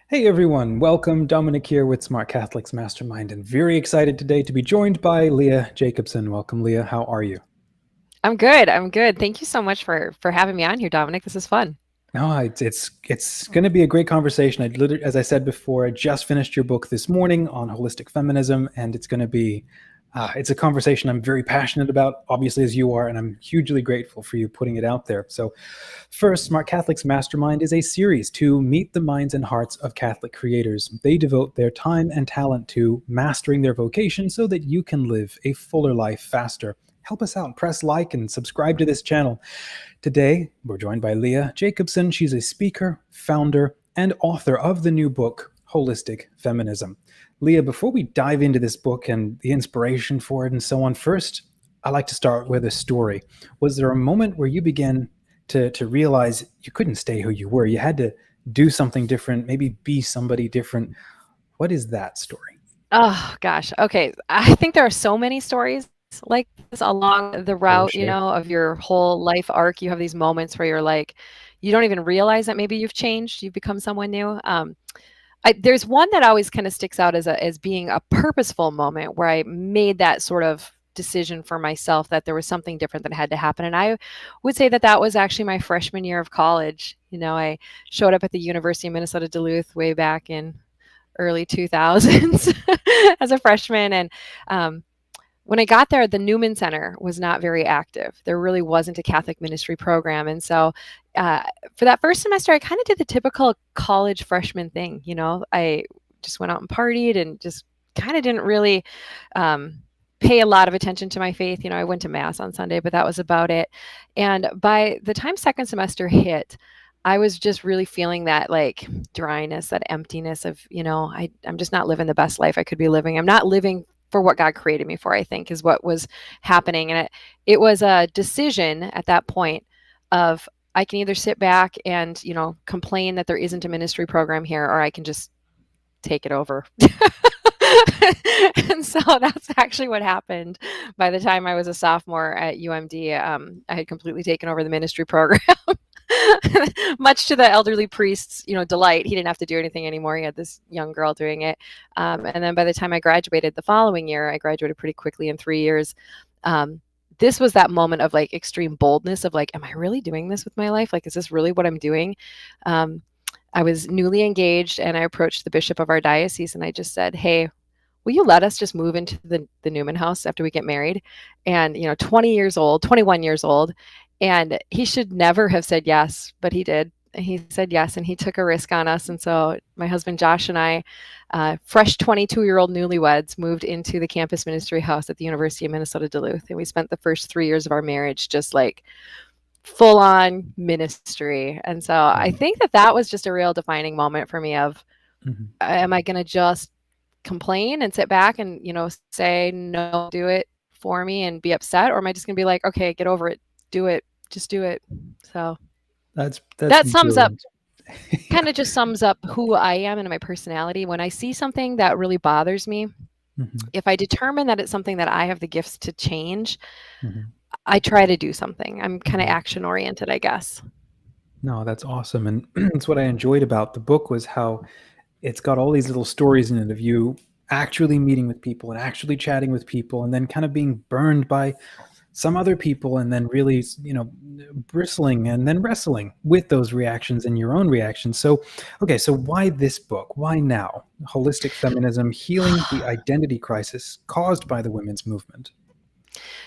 Hey everyone, welcome. Dominic here with Smart Catholics Mastermind, and very excited today to be joined by Leah Jacobson. Welcome, Leah. How are you? I'm good. I'm good. Thank you so much for having me on here, Dominic. This is fun. No, it's going to be a great conversation. As I said before, I just finished your book this morning on holistic feminism, and it's going to be it's a conversation I'm very passionate about, obviously as you are, and I'm hugely grateful for you putting it out there. So, first, Smart Catholics Mastermind is a series to meet the minds and hearts of Catholic creators. They devote their time and talent to mastering their vocation so that you can live a fuller life faster. Help us out. Press like and subscribe to this channel. Today, we're joined by Leah Jacobson. She's a speaker, founder, and author of the new book, Wholistic Feminism. Leah, before we dive into this book and the inspiration for it and so on, first, I like to start with a story. Was there a moment where you began to realize you couldn't stay who you were? You had to do something different, maybe be somebody different. What is that story? Oh gosh. Okay. I think there are so many stories like this along the For route, sure. of your whole life arc. You have these moments where you're like, you don't even realize that maybe you've changed, you've become someone new. There's one that always kind of sticks out as being a purposeful moment where I made that sort of decision for myself that there was something different that had to happen. And I would say that that was actually my freshman year of college. I showed up at the University of Minnesota Duluth way back in early 2000s as a freshman. And when I got there, the Newman Center was not very active. There really wasn't a Catholic ministry program. And so uh, for that first semester, I kind of did the typical college freshman thing. I just went out and partied and just kind of didn't really pay a lot of attention to my faith. I went to Mass on Sunday, but that was about it. And by the time second semester hit, I was just really feeling that like dryness, that emptiness of, I'm just not living the best life I could be living. I'm not living for what God created me for, I think, is what was happening. And it was a decision at that point of I can either sit back and, complain that there isn't a ministry program here, or I can just take it over. And so that's actually what happened. By the time I was a sophomore at UMD, I had completely taken over the ministry program. Much to the elderly priest's, delight. He didn't have to do anything anymore. He had this young girl doing it. And then by the time I graduated the following year, I graduated pretty quickly in 3 years. This was that moment of like extreme boldness of like, am I really doing this with my life? Like, is this really what I'm doing? I was newly engaged and I approached the bishop of our diocese and I just said, hey, will you let us just move into the Newman house after we get married? And, 20 years old, 21 years old. And he should never have said yes, but he did. He said yes, and he took a risk on us. And so my husband Josh and I, fresh 22-year-old newlyweds, moved into the campus ministry house at the University of Minnesota Duluth. And we spent the first 3 years of our marriage just like full on ministry. And so I think that that was just a real defining moment for me of, Mhm. am I going to just complain and sit back and, say, no, do it for me and be upset? Or am I just going to be like, okay, get over it, do it, just do it. So That's that sums up, brilliant. kind of just sums up who I am and my personality. When I see something that really bothers me, Mhm. if I determine that it's something that I have the gifts to change, Mhm. I try to do something. I'm kind of Mhm. action oriented, I guess. No, that's awesome. And it's what I enjoyed about the book was how it's got all these little stories in it of you actually meeting with people and actually chatting with people and then kind of being burned by some other people and then really, bristling and then wrestling with those reactions and your own reactions. So, okay, so why this book? Why now? Holistic Feminism, Healing the Identity Crisis Caused by the Women's Movement.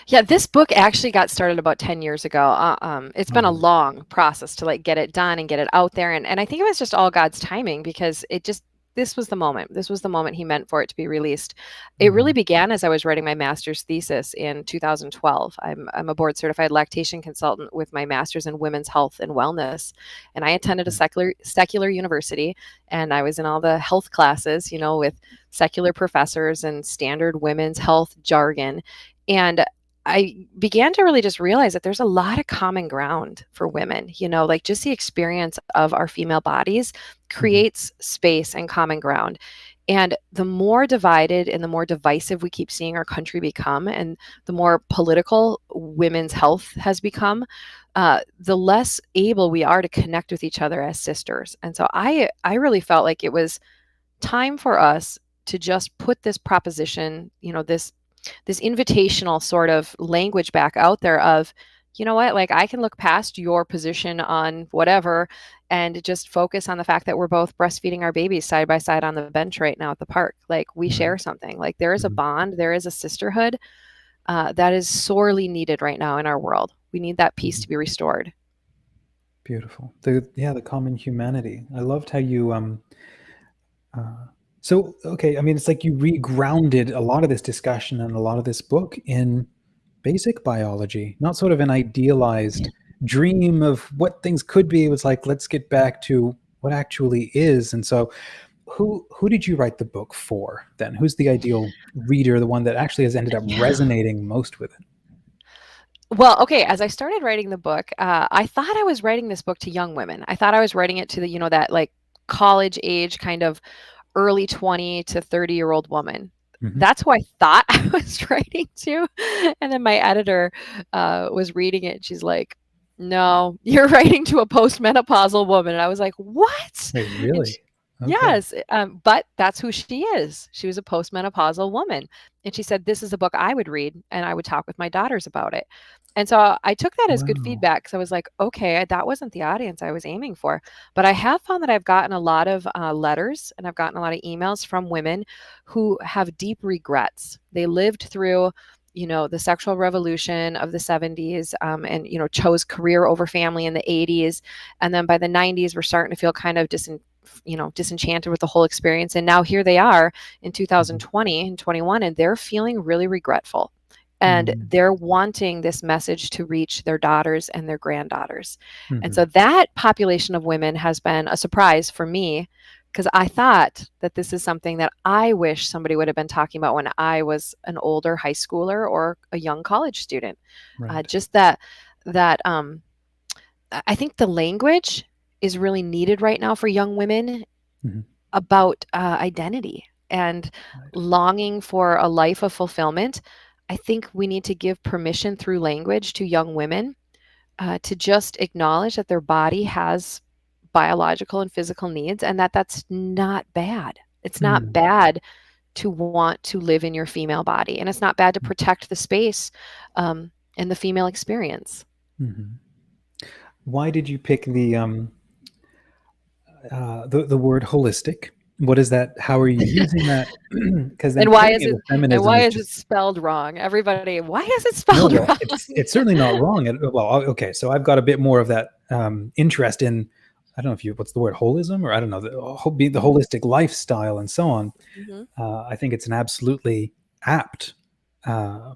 Yeah, this book actually got started about 10 years ago. It's been a Um, long process to like get it done and get it out there. And I think it was just all God's timing because this was the moment. This was the moment he meant for it to be released. It really mhm, began as I was writing my master's thesis in 2012. I'm a board certified lactation consultant with my master's in women's health and wellness. And I attended a secular university and I was in all the health classes, with secular professors and standard women's health jargon. And I began to really just realize that there's a lot of common ground for women, like just the experience of our female bodies mhm, creates space and common ground. And the more divided and the more divisive we keep seeing our country become, and the more political women's health has become, the less able we are to connect with each other as sisters. And so I really felt like it was time for us to just put this proposition, this invitational sort of language back out there of, you know what, like I can look past your position on whatever and just focus on the fact that we're both breastfeeding our babies side by side on the bench right now at the park. Like we Right. share something. Like there is a Mhm. bond, there is a sisterhood that is sorely needed right now in our world. We need that peace Mhm. to be restored. Beautiful. The common humanity. I loved how you uh, so okay, I mean it's like you regrounded a lot of this discussion and a lot of this book in basic biology, not sort of an idealized dream of what things could be. It was like, let's get back to what actually is. And so who did you write the book for then? Who's the ideal reader, the one that actually has ended up Yeah. resonating most with it? Well, okay, as I started writing the book, I thought I was writing this book to young women. I thought I was writing it to the, that like college age kind of early 20 to 30-year-old woman. Hmm. That's who I thought I was writing to. And then my editor was reading it. And she's like, no, you're writing to a postmenopausal woman. And I was like, what? Wait, And she, really? Okay. yes, but that's who she is. She was a postmenopausal woman. And she said, this is a book I would read and I would talk with my daughters about it. And so I took that as good Wow. feedback because I was like, okay, that wasn't the audience I was aiming for. But I have found that I've gotten a lot of letters and I've gotten a lot of emails from women who have deep regrets. They lived through, the sexual revolution of the 70s, and, chose career over family in the 80s. And then by the 90s, we're starting to feel kind of disenchanted with the whole experience. And now here they are in Hmm. 2020 and 21, and they're feeling really regretful. And Hmm. they're wanting this message to reach their daughters and their granddaughters. And Hmm. so that population of women has been a surprise for me because I thought that this is something that I wish somebody would have been talking about when I was an older high schooler or a young college student. Right. Just that I think the language is really needed right now for young women Hmm. about identity and Right. longing for a life of fulfillment. I think we need to give permission through language to young women to just acknowledge that their body has biological and physical needs and that that's not bad. It's not Mm. bad to want to live in your female body, and it's not bad to protect the space and the female experience. Mhm. Why did you pick the word holistic? What is that? How are you using that? Because then And why pairing is it it with feminism is just spelled wrong? Everybody, why is it no. spelled Well, wrong? it's certainly not wrong. Well, okay. So I've got a bit more of that interest in. I don't know if you what's the word holism or I don't know the Mhm, holistic lifestyle and so on. mhm, I think it's an absolutely apt uh,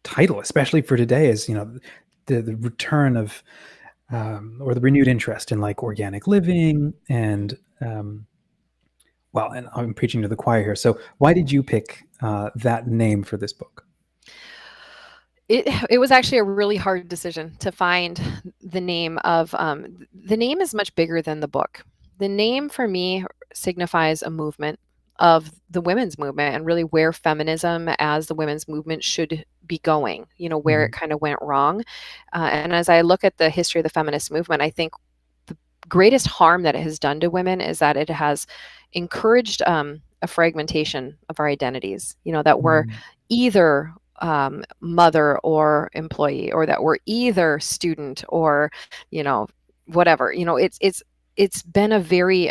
title, especially for today. Is the return of or the renewed interest in like organic living and well, and I'm preaching to the choir here. So why did you pick that name for this book? it was actually a really hard decision to find the name of the name is much bigger than the book. The name for me signifies a movement of the women's movement and really where feminism as the women's movement should be going, where it Mhm. kind of went wrong. And as I look at the history of the feminist movement, I think the greatest harm that it has done to women is that it has encouraged a fragmentation of our identities, that we're Mm. either mother or employee, or that we're either student or, you know, whatever. It's been a very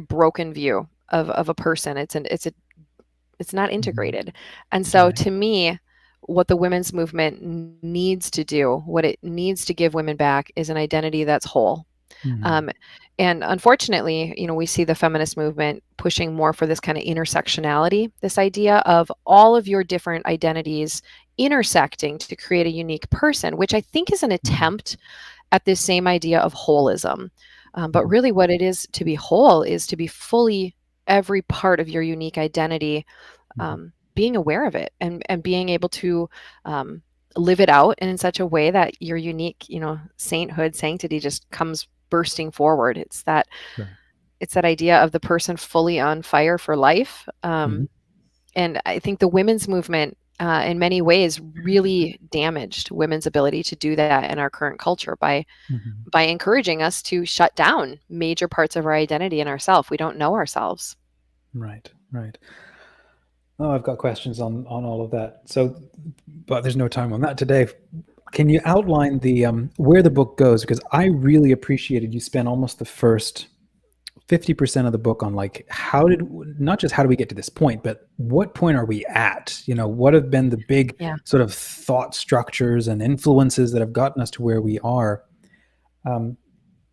broken view of a person. It's not Mhm. integrated. And so Right. to me, what the women's movement needs to do, what it needs to give women back is an identity that's whole. Mhm. Um, and unfortunately, we see the feminist movement pushing more for this kind of intersectionality, this idea of all of your different identities intersecting to create a unique person, which I think is an Mhm. attempt at this same idea of holism. But Mhm. really, what it is to be whole is to be fully every part of your unique identity, Mhm. being aware of it and being able to live it out and in such a way that your unique, sainthood, sanctity just comes bursting forward. It's that Sure. it's that idea of the person fully on fire for life. Hmm. And I think the women's movement, in many ways, really damaged women's ability to do that in our current culture Hmm. by encouraging us to shut down major parts of our identity and ourself. We don't know ourselves. Right, right. Oh, I've got questions on all of that. So, but there's no time on that today. Can you outline the where the book goes? Because I really appreciated you spent almost the first 50% of the book on like how did, not just how do we get to this point, but what point are we at? You know, what have been the big Yeah. sort of thought structures and influences that have gotten us to where we are? Um,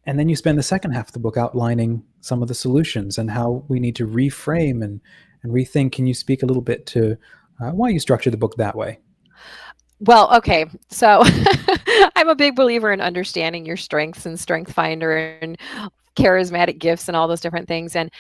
and then you spend the second half of the book outlining some of the solutions and how we need to reframe and rethink. Can you speak a little bit to why you structure the book that way? Well, okay. So I'm a big believer in understanding your strengths and strength finder and charismatic gifts and all those different things. And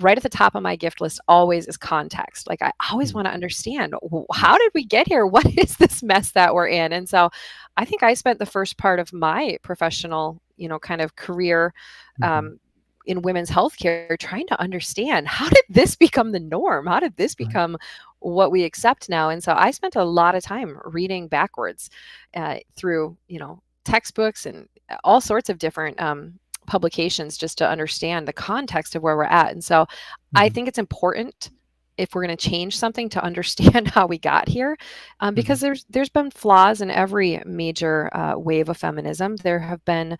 right at the top of my gift list always is context. Like I always Mm, want to understand how yes. did we get here? What is this mess that we're in? And so I think I spent the first part of my professional, kind of career Hmm. um, in women's healthcare trying to understand how did this become the norm? How did this Right. become what we accept now? And so I spent a lot of time reading backwards through, textbooks and all sorts of different publications just to understand the context of where we're at. And so I Hmm. think it's important if we're going to change something to understand how we got here, Hmm. because there's been flaws in every major wave of feminism. There have been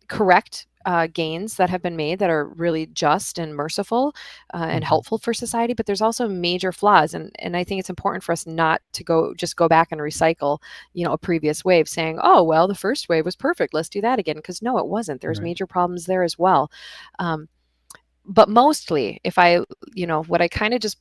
correct gains that have been made that are really just and merciful and Hmm. helpful for society, but there's also major flaws, and I think it's important for us not to go back and recycle a previous wave saying, oh well, the first wave was perfect, let's do that again, because no, it wasn't. There's Right. major problems there as well. um, but mostly, if I what I kind of just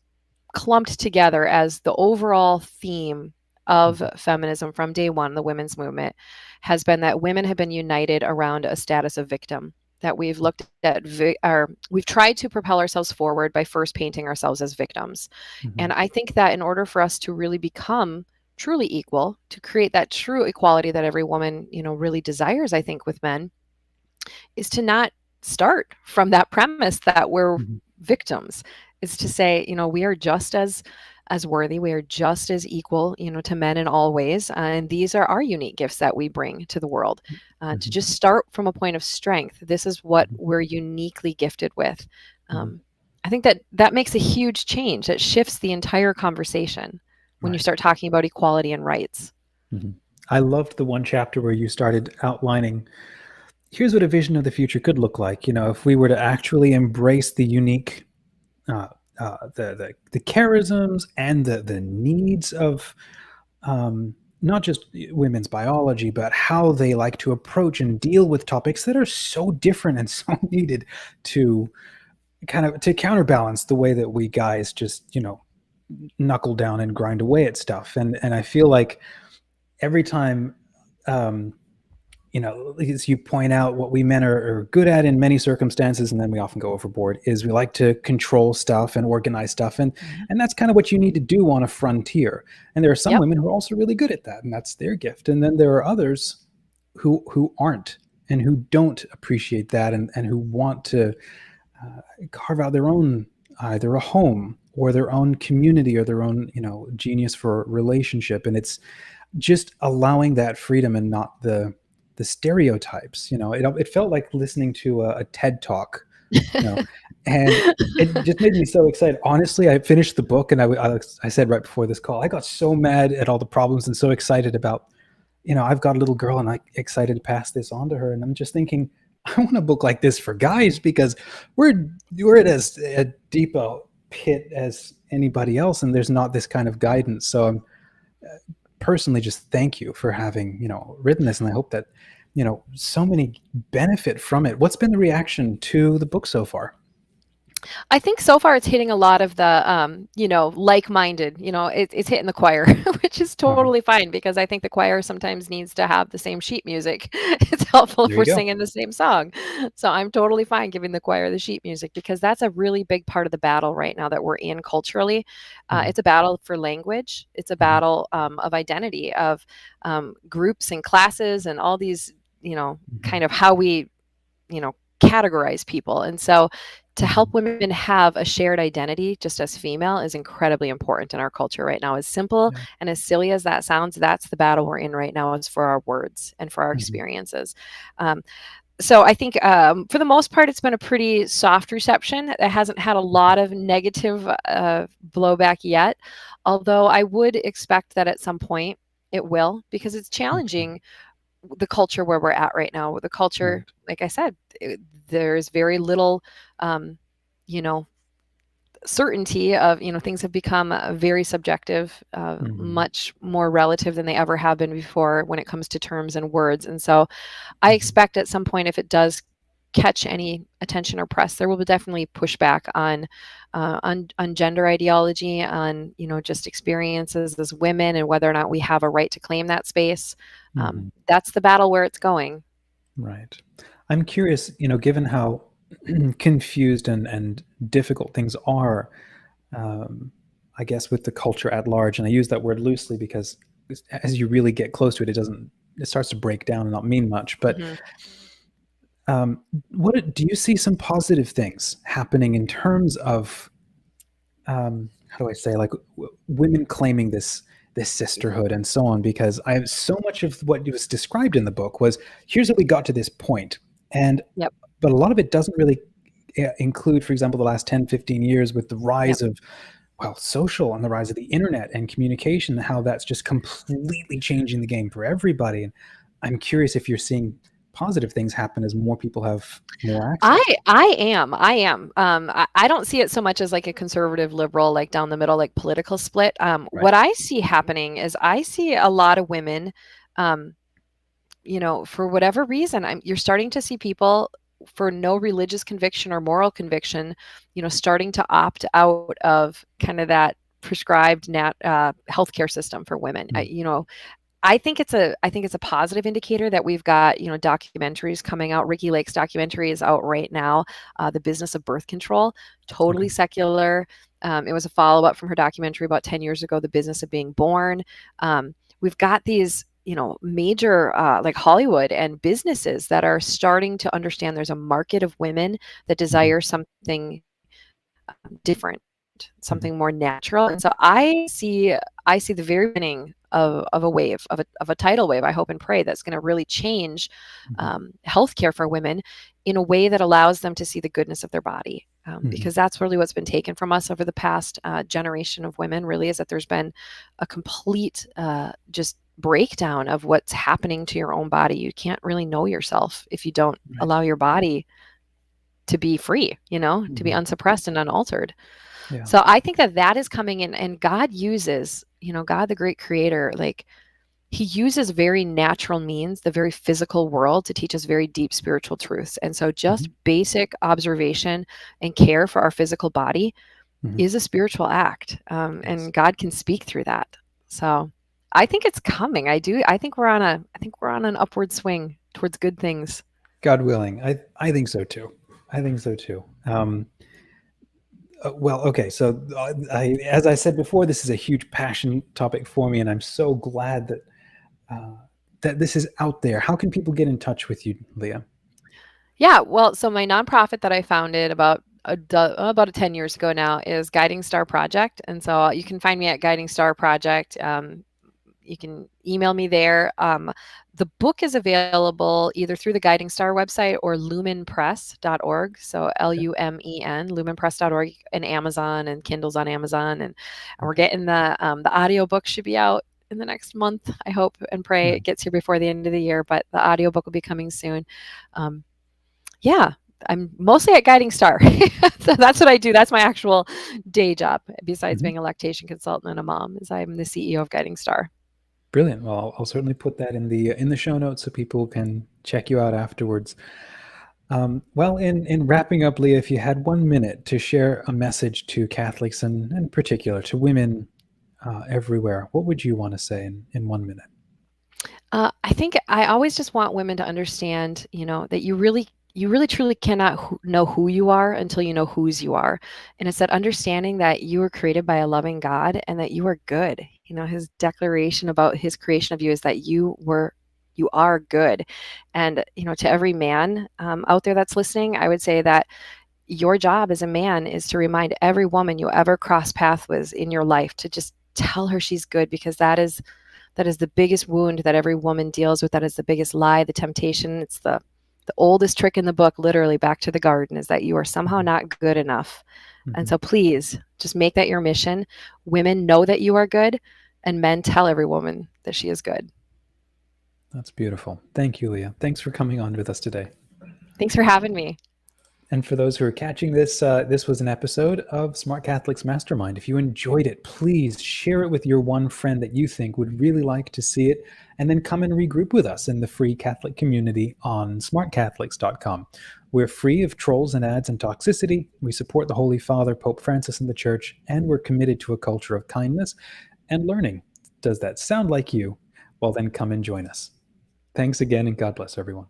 clumped together as the overall theme of Hmm. feminism from day one, the women's movement, has been that women have been united around a status of victim. That we've looked at, or we've tried to propel ourselves forward by first painting ourselves as victims. Hmm. And I think that in order for us to really become truly equal, to create that true equality that every woman, really desires, I think, with men, is to not start from that premise that we're Hmm. victims. Is to say, we are just as worthy, we are just as equal, to men in all ways, and these are our unique gifts that we bring to the world. To Hmm. just start from a point of strength. This is what Hmm. we're uniquely gifted with. Hmm. um, I think that makes a huge change. That shifts the entire conversation when you Right. start talking about equality and rights. Hmm. I loved the one chapter where you started outlining here's what a vision of the future could look like. You know, if we were to actually embrace the unique, uh, the charisms and the needs of not just women's biology, but how they like to approach and deal with topics that are so different and so needed to kind of to counterbalance the way that we guys just knuckle down and grind away at stuff. And I feel like every time um, as you point out, what we men are good at in many circumstances, and then we often go overboard, is we like to control stuff and organize stuff, Mhm. and that's kind of what you need to do on a frontier. And there are some Yep. women who are also really good at that, and that's their gift. And then there are others who aren't and who don't appreciate that, and who want to carve out their own either a home or their own community or their own genius for relationship. And it's just allowing that freedom and not the stereotypes. It felt like listening to a TED talk, you know, and it just made me so excited. Honestly, I finished the book and I said right before this call, I got so mad at all the problems and so excited about, I've got a little girl and I'm excited to pass this on to her. And I'm just thinking, I want a book like this for guys because we're at as a deep a pit as anybody else, and there's not this kind of guidance. So I'm personally just thank you for having written this, and I hope that so many benefit from it. What's been the reaction to the book so far? I think so far it's hitting a lot of the, like-minded. It's hitting the choir, which is Uh-huh. totally fine because I think the choir sometimes needs to have the same sheet music. It's helpful if There you we're go. singing the same song. So I'm totally fine giving the choir the sheet music because that's a really big part of the battle right now that we're in culturally. Mhm. It's a battle for language. It's a Mhm. battle of identity, of groups and classes and all these, Mhm. kind of how we, you know, categorize people. And so to help Mhm. women have a shared identity just as female is incredibly important in our culture right now. As simple Yeah. and as silly as that sounds, that's the battle we're in right now, is for our words and for our Mhm. experiences. Um, so I think for the most part, it's been a pretty soft reception. It hasn't had a Mhm. lot of negative blowback yet, although I would expect that at some point it will, because it's Mhm. challenging the culture where we're at right now. The culture, Right. like I said, there's very little, um, you know, certainty of, things have become very subjective, Mhm. much more relative than they ever have been before when it comes to terms and words. And so I Mhm. expect at some point, if it does catch any attention or press, there will be definitely pushback on gender ideology, on just experiences as women, and whether or not we have a right to claim that space. Mhm. That's the battle where it's going. Right. I'm curious, given how confused and difficult things are, um, I guess with the culture at large, and I use that word loosely because as you really get close to it, it starts to break down and not mean much. But Hmm. um, do you see some positive things happening in terms of how do I say, like women claiming this sisterhood and so on? Because I have so much of what was described in the book was, here's how we got to this point, and Yep. but a lot of it doesn't really include, for example, the last 10, 15 years with the Yep. rise of, well, social and the rise of the internet and communication, how that's just completely changing the game for everybody. And I'm curious if you're seeing positive things happen as more people have more access. I am. I don't see it so much as like a conservative liberal, like down the middle, like political split. Right. What I see happening is I see a lot of women, um, for whatever reason, you're starting to see people for no religious conviction or moral conviction, starting to opt out of kind of that prescribed healthcare system for women. Mm. I think it's a positive indicator that we've got documentaries coming out. Ricky Lake's documentary is out right now, The Business of Birth Control, totally Okay. secular. It was a follow up from her documentary about 10 years ago, The Business of Being Born. We've got these major like Hollywood and businesses that are starting to understand there's a market of women that Mhm. desire something different, Mhm. something more natural. And so I see the very beginning of a wave, of a tidal wave, I hope and pray, that's going to really change Mhm. healthcare for women in a way that allows them to see the goodness of their body. Mhm. Because that's really what's been taken from us over the past generation of women, really, is that there's been a complete just breakdown of what's happening to your own body. You can't really know yourself if you don't Right. allow your body to be free, to be Mhm. unsuppressed and unaltered. Yeah. So I think that is coming in, and God uses, God, the great creator, like he uses very natural means, the very physical world, to teach us very deep spiritual truths. And so just Mhm. basic observation and care for our physical body Mhm. is a spiritual act. Yes. And God can speak through that. So I think it's coming. I think we're on an upward swing towards good things. God willing. I think so too. I think so too. Well, okay. So, as I said before, this is a huge passion topic for me, and I'm so glad uh, that this is out there. How can people get in touch with you, Leah? Yeah, well, so my nonprofit that I founded about 10 years ago now is Guiding Star Project, and so you can find me at Guiding Star Project. You can email me there. The book is available either through the Guiding Star website or lumenpress.org. So Okay. Lumen, lumenpress.org, and Amazon, and Kindle's on Amazon. And we're Okay. getting the audiobook should be out in the next month. I hope and pray it Mhm. gets here before the end of the year, but the audiobook will be coming soon. Um, yeah, I'm mostly at Guiding Star. So that's what I do. That's my actual day job, besides Mhm. being a lactation consultant and a mom, is I'm the CEO of Guiding Star. Brilliant. Well, I'll certainly put that in the show notes so people can check you out afterwards. Well, in wrapping up, Leah, if you had 1 minute to share a message to Catholics and in particular to women everywhere, what would you want to say in 1 minute? I think I always just want women to understand, that you really truly cannot know who you are until you know whose you are. And it's that understanding that you were created by a loving God and that you are good. His declaration about his creation of you is that you You are good. And, to every man out there that's listening, I would say that your job as a man is to remind every woman you ever cross paths with in your life to just tell her she's good, because that is the biggest wound that every woman deals with. That is the biggest lie, the temptation. It's the oldest trick in the book, literally back to the garden, is that you are somehow not good enough. And so please just make that your mission. Women know that you are good, and men tell every woman that she is good. That's beautiful. Thank you, Leah. Thanks for coming on with us today. Thanks for having me. And for those who are catching this, this was an episode of Smart Catholics Mastermind. If you enjoyed it, please share it with your one friend that you think would really like to see it, and then come and regroup with us in the free Catholic community on smartcatholics.com. We're free of trolls and ads and toxicity. We support the Holy Father, Pope Francis, and the Church, and we're committed to a culture of kindness and learning. Does that sound like you? Well, then come and join us. Thanks again, and God bless everyone.